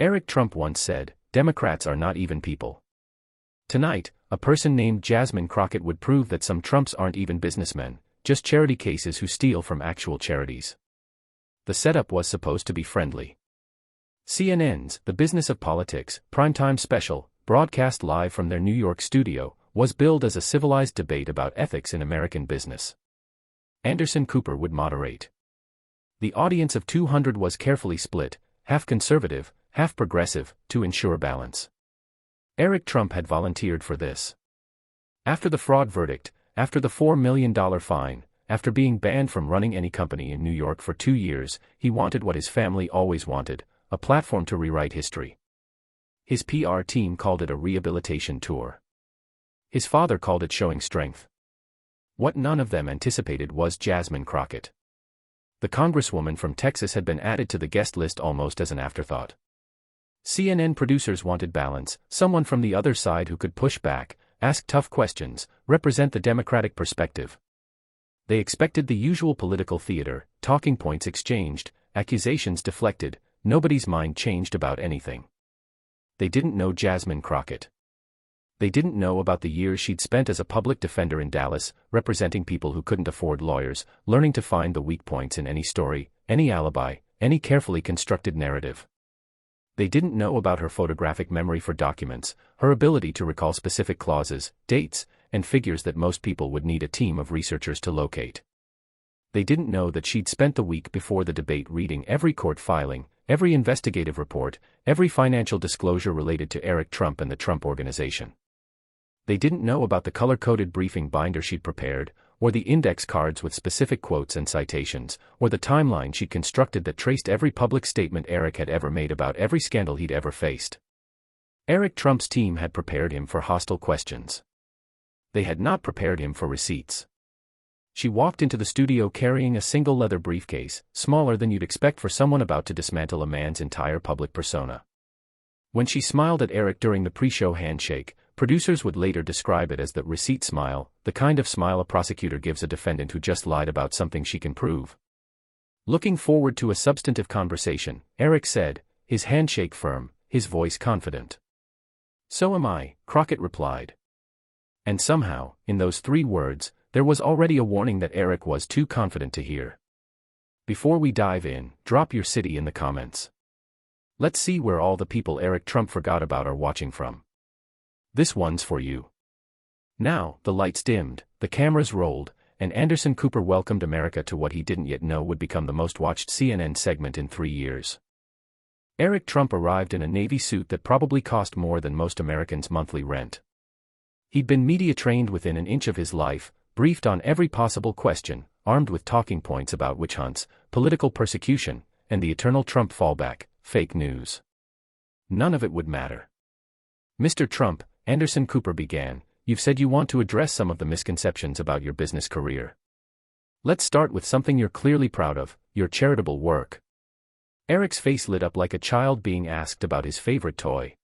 Eric Trump once said, "Democrats are not even people." Tonight, a person named Jasmine Crockett would prove that some Trumps aren't even businessmen, just charity cases who steal from actual charities. The setup was supposed to be friendly. CNN's The Business of Politics primetime special, broadcast live from their New York studio, was billed as a civilized debate about ethics in American business. Anderson Cooper would moderate. The audience of 200 was carefully split, half conservative, half progressive, to ensure balance. Eric Trump had volunteered for this. After the fraud verdict, after the $4 million fine, after being banned from running any company in New York for 2 years, he wanted what his family always wanted, a platform to rewrite history. His PR team called it a rehabilitation tour. His father called it showing strength. What none of them anticipated was Jasmine Crockett. The congresswoman from Texas had been added to the guest list almost as an afterthought. CNN producers wanted balance, someone from the other side who could push back, ask tough questions, represent the Democratic perspective. They expected the usual political theater, talking points exchanged, accusations deflected, nobody's mind changed about anything. They didn't know Jasmine Crockett. They didn't know about the years she'd spent as a public defender in Dallas, representing people who couldn't afford lawyers, learning to find the weak points in any story, any alibi, any carefully constructed narrative. They didn't know about her photographic memory for documents, her ability to recall specific clauses, dates, and figures that most people would need a team of researchers to locate. They didn't know that she'd spent the week before the debate reading every court filing, every investigative report, every financial disclosure related to Eric Trump and the Trump Organization. They didn't know about the color-coded briefing binder she'd prepared, or the index cards with specific quotes and citations, or the timeline she'd constructed that traced every public statement Eric had ever made about every scandal he'd ever faced. Eric Trump's team had prepared him for hostile questions. They had not prepared him for receipts. She walked into the studio carrying a single leather briefcase, smaller than you'd expect for someone about to dismantle a man's entire public persona. When she smiled at Eric during the pre-show handshake, producers would later describe it as the receipt smile, the kind of smile a prosecutor gives a defendant who just lied about something she can prove. Looking forward to a substantive conversation, Eric said, his handshake firm, his voice confident. "So am I," Crockett replied. And somehow, in those 3 words, there was already a warning that Eric was too confident to hear. Before we dive in, drop your city in the comments. Let's see where all the people Eric Trump forgot about are watching from. This one's for you. Now, the lights dimmed, the cameras rolled, and Anderson Cooper welcomed America to what he didn't yet know would become the most watched CNN segment in 3 years. Eric Trump arrived in a Navy suit that probably cost more than most Americans' monthly rent. He'd been media trained within an inch of his life, briefed on every possible question, armed with talking points about witch hunts, political persecution, and the eternal Trump fallback, fake news. None of it would matter. "Mr. Trump," Anderson Cooper began, "you've said you want to address some of the misconceptions about your business career. Let's start with something you're clearly proud of, your charitable work." Eric's face lit up like a child being asked about his favorite toy.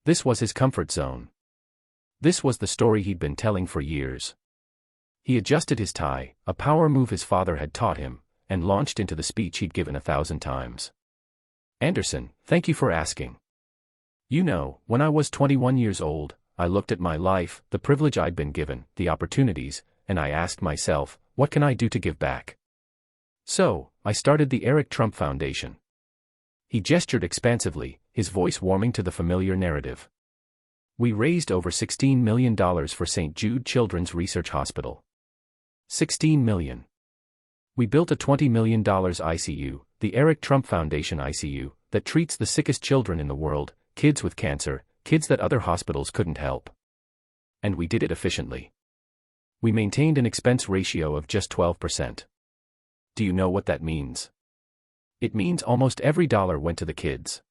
This was his comfort zone. This was the story he'd been telling for years. He adjusted his tie, a power move his father had taught him, and launched into the speech he'd given 1,000 times. "Anderson, thank you for asking. You know, when I was 21 years old, I looked at my life, the privilege I'd been given, the opportunities, and I asked myself, what can I do to give back? So, I started the Eric Trump Foundation." He gestured expansively, his voice warming to the familiar narrative. "We raised over $16 million for St. Jude Children's Research Hospital. $16 million. We built a $20 million ICU, the Eric Trump Foundation ICU, that treats the sickest children in the world, kids with cancer, kids that other hospitals couldn't help. And we did it efficiently. We maintained an expense ratio of just 12%. Do you know what that means? It means almost every dollar went to the kids."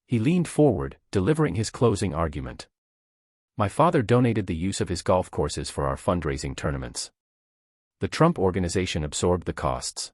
He leaned forward, delivering his closing argument. "My father donated the use of his golf courses for our fundraising tournaments. The Trump Organization absorbed the costs.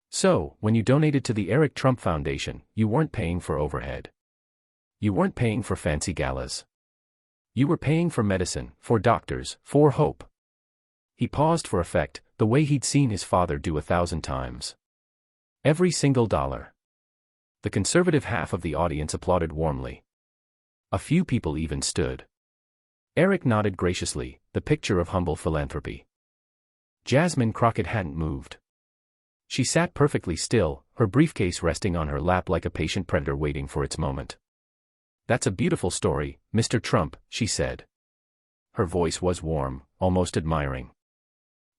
So, when you donated to the Eric Trump Foundation, you weren't paying for overhead. You weren't paying for fancy galas. You were paying for medicine, for doctors, for hope." He paused for effect, the way he'd seen his father do 1,000 times. "Every single dollar. The conservative half of the audience applauded warmly. A few people even stood. Eric nodded graciously, the picture of humble philanthropy. Jasmine Crockett hadn't moved. She sat perfectly still, her briefcase resting on her lap like a patient predator waiting for its moment. "That's a beautiful story, Mr. Trump," she said. Her voice was warm, almost admiring.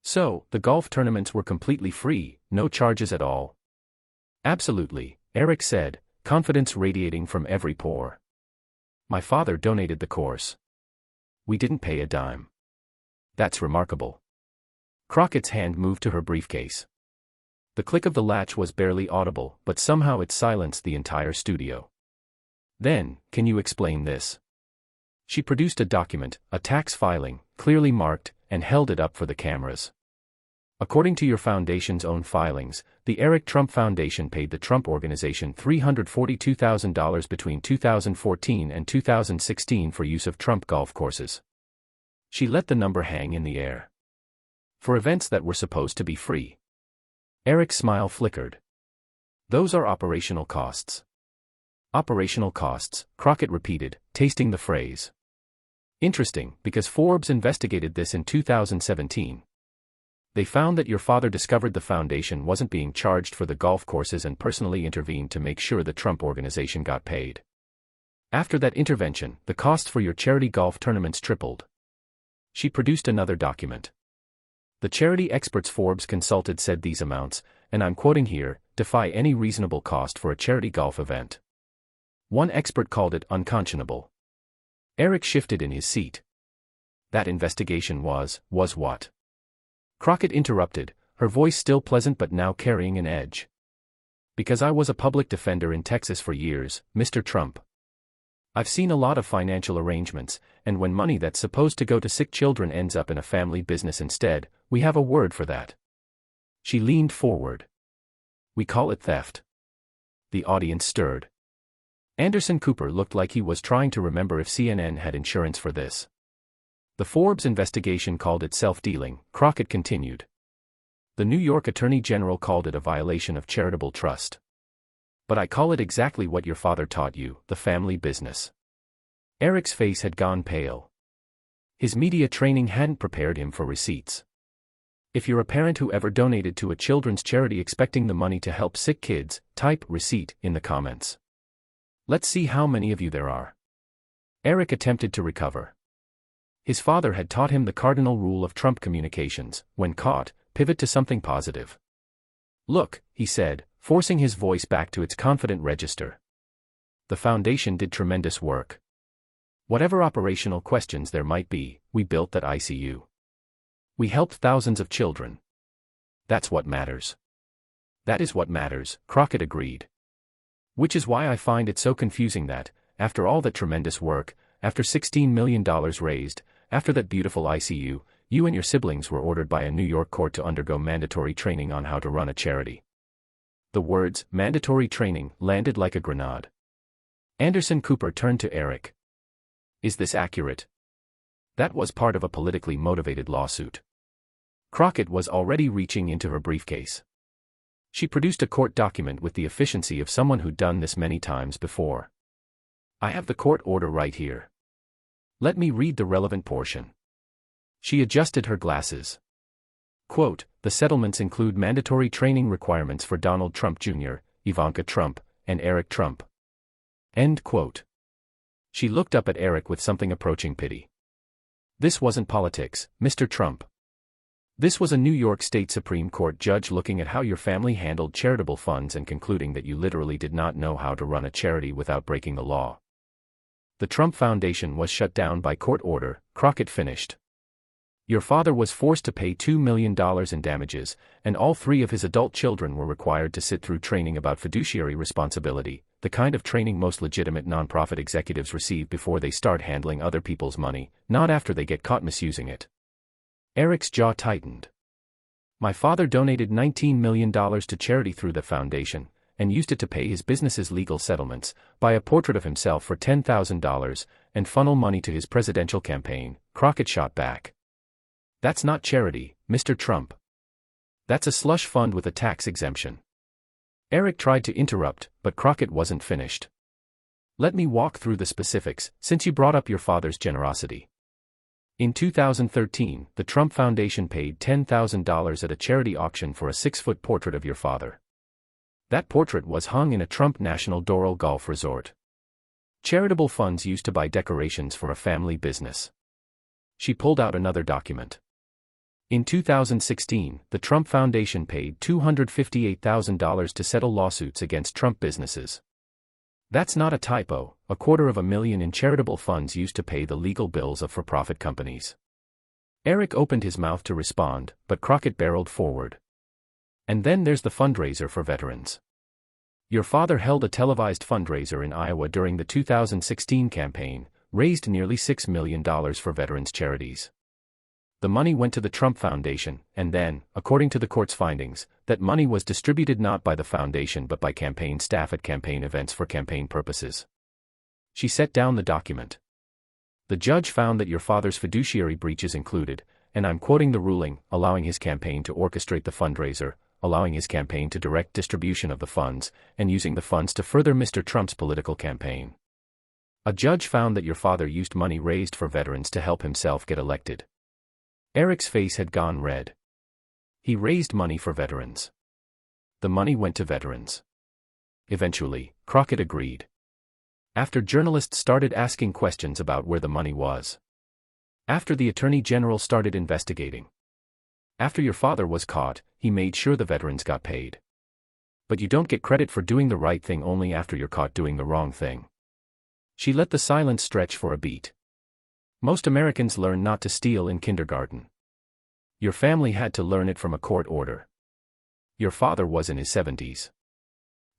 "So, the golf tournaments were completely free, no charges at all?" "Absolutely," Eric said, confidence radiating from every pore. "My father donated the course. We didn't pay a dime." "That's remarkable." Crockett's hand moved to her briefcase. The click of the latch was barely audible, but somehow it silenced the entire studio. "Then, can you explain this?" She produced a document, a tax filing, clearly marked, and held it up for the cameras. "According to your foundation's own filings, the Eric Trump Foundation paid the Trump Organization $342,000 between 2014 and 2016 for use of Trump golf courses." She let the number hang in the air. "For events that were supposed to be free." Eric's smile flickered. "Those are operational costs." "Operational costs," Crockett repeated, tasting the phrase. "Interesting, because Forbes investigated this in 2017. They found that your father discovered the foundation wasn't being charged for the golf courses and personally intervened to make sure the Trump Organization got paid. After that intervention, the cost for your charity golf tournaments tripled." She produced another document. "The charity experts Forbes consulted said these amounts, and I'm quoting here, defy any reasonable cost for a charity golf event. One expert called it unconscionable." Eric shifted in his seat. "That investigation was what?" Crockett interrupted, her voice still pleasant but now carrying an edge. "Because I was a public defender in Texas for years, Mr. Trump. I've seen a lot of financial arrangements, and when money that's supposed to go to sick children ends up in a family business instead, we have a word for that." She leaned forward. "We call it theft." The audience stirred. Anderson Cooper looked like he was trying to remember if CNN had insurance for this. "The Forbes investigation called it self-dealing," Crockett continued. "The New York Attorney General called it a violation of charitable trust. But I call it exactly what your father taught you, the family business." Eric's face had gone pale. His media training hadn't prepared him for receipts. "If you're a parent who ever donated to a children's charity expecting the money to help sick kids, type receipt in the comments. Let's see how many of you there are." Eric attempted to recover. His father had taught him the cardinal rule of Trump communications: when caught, pivot to something positive. "Look," he said, forcing his voice back to its confident register. "The foundation did tremendous work. Whatever operational questions there might be, we built that ICU. We helped thousands of children. That's what matters." "That is what matters," Crockett agreed. "Which is why I find it so confusing that, after all that tremendous work, after $16 million raised, after that beautiful ICU, you and your siblings were ordered by a New York court to undergo mandatory training on how to run a charity." The words, mandatory training, landed like a grenade. Anderson Cooper turned to Eric. "Is this accurate?" "That was part of a politically motivated lawsuit." Crockett was already reaching into her briefcase. She produced a court document with the efficiency of someone who'd done this many times before. "I have the court order right here. Let me read the relevant portion." She adjusted her glasses. Quote, "The settlements include mandatory training requirements for Donald Trump Jr., Ivanka Trump, and Eric Trump." End quote. She looked up at Eric with something approaching pity. "This wasn't politics, Mr. Trump. This was a New York State Supreme Court judge looking at how your family handled charitable funds and concluding that you literally did not know how to run a charity without breaking the law. The Trump Foundation was shut down by court order," Crockett finished. "Your father was forced to pay $2 million in damages, and all 3 of his adult children were required to sit through training about fiduciary responsibility, the kind of training most legitimate nonprofit executives receive before they start handling other people's money, not after they get caught misusing it." Eric's jaw tightened. "My father donated $19 million to charity through the foundation, and used it to pay his business's legal settlements, buy a portrait of himself for $10,000, and funnel money to his presidential campaign," Crockett shot back. "That's not charity, Mr. Trump. That's a slush fund with a tax exemption." Eric tried to interrupt, but Crockett wasn't finished. Let me walk through the specifics, since you brought up your father's generosity. In 2013, the Trump Foundation paid $10,000 at a charity auction for a 6-foot portrait of your father. That portrait was hung in a Trump National Doral Golf Resort. Charitable funds used to buy decorations for a family business. She pulled out another document. In 2016, the Trump Foundation paid $258,000 to settle lawsuits against Trump businesses. That's not a typo. $250,000 in charitable funds used to pay the legal bills of for-profit companies. Eric opened his mouth to respond, but Crockett barreled forward. And then there's the fundraiser for veterans. Your father held a televised fundraiser in Iowa during the 2016 campaign, raised nearly $6 million for veterans charities. The money went to the Trump Foundation, and then, according to the court's findings, that money was distributed not by the foundation but by campaign staff at campaign events for campaign purposes. She set down the document. The judge found that your father's fiduciary breaches included, and I'm quoting the ruling, allowing his campaign to orchestrate the fundraiser, allowing his campaign to direct distribution of the funds, and using the funds to further Mr. Trump's political campaign. A judge found that your father used money raised for veterans to help himself get elected. Eric's face had gone red. He raised money for veterans. The money went to veterans. Eventually, Crockett agreed. After journalists started asking questions about where the money was. After the Attorney General started investigating. After your father was caught, he made sure the veterans got paid. But you don't get credit for doing the right thing only after you're caught doing the wrong thing. She let the silence stretch for a beat. Most Americans learn not to steal in kindergarten. Your family had to learn it from a court order. Your father was in his 70s.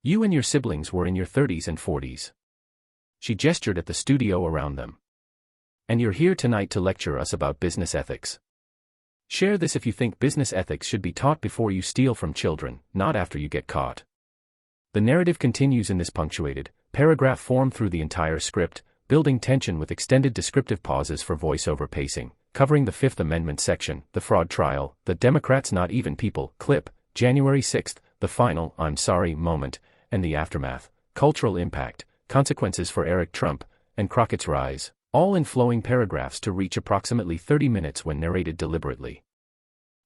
You and your siblings were in your 30s and 40s. She gestured at the studio around them. And you're here tonight to lecture us about business ethics. Share this if you think business ethics should be taught before you steal from children, not after you get caught. The narrative continues in this punctuated paragraph form through the entire script, building tension with extended descriptive pauses for voiceover pacing, covering the Fifth Amendment section, the fraud trial, the Democrats not even people clip, January 6th, the final I'm sorry moment, and the aftermath, cultural impact, consequences for Eric Trump, and Crockett's rise, all in flowing paragraphs to reach approximately 30 minutes when narrated deliberately.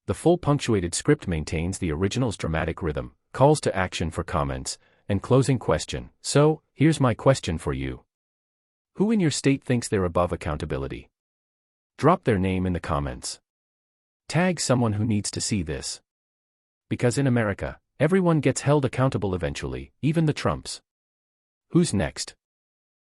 The full punctuated script maintains the original's dramatic rhythm, calls to action for comments, and closing question. So, here's my question for you. Who in your state thinks they're above accountability? Drop their name in the comments. Tag someone who needs to see this. Because in America, everyone gets held accountable eventually, even the Trumps. Who's next?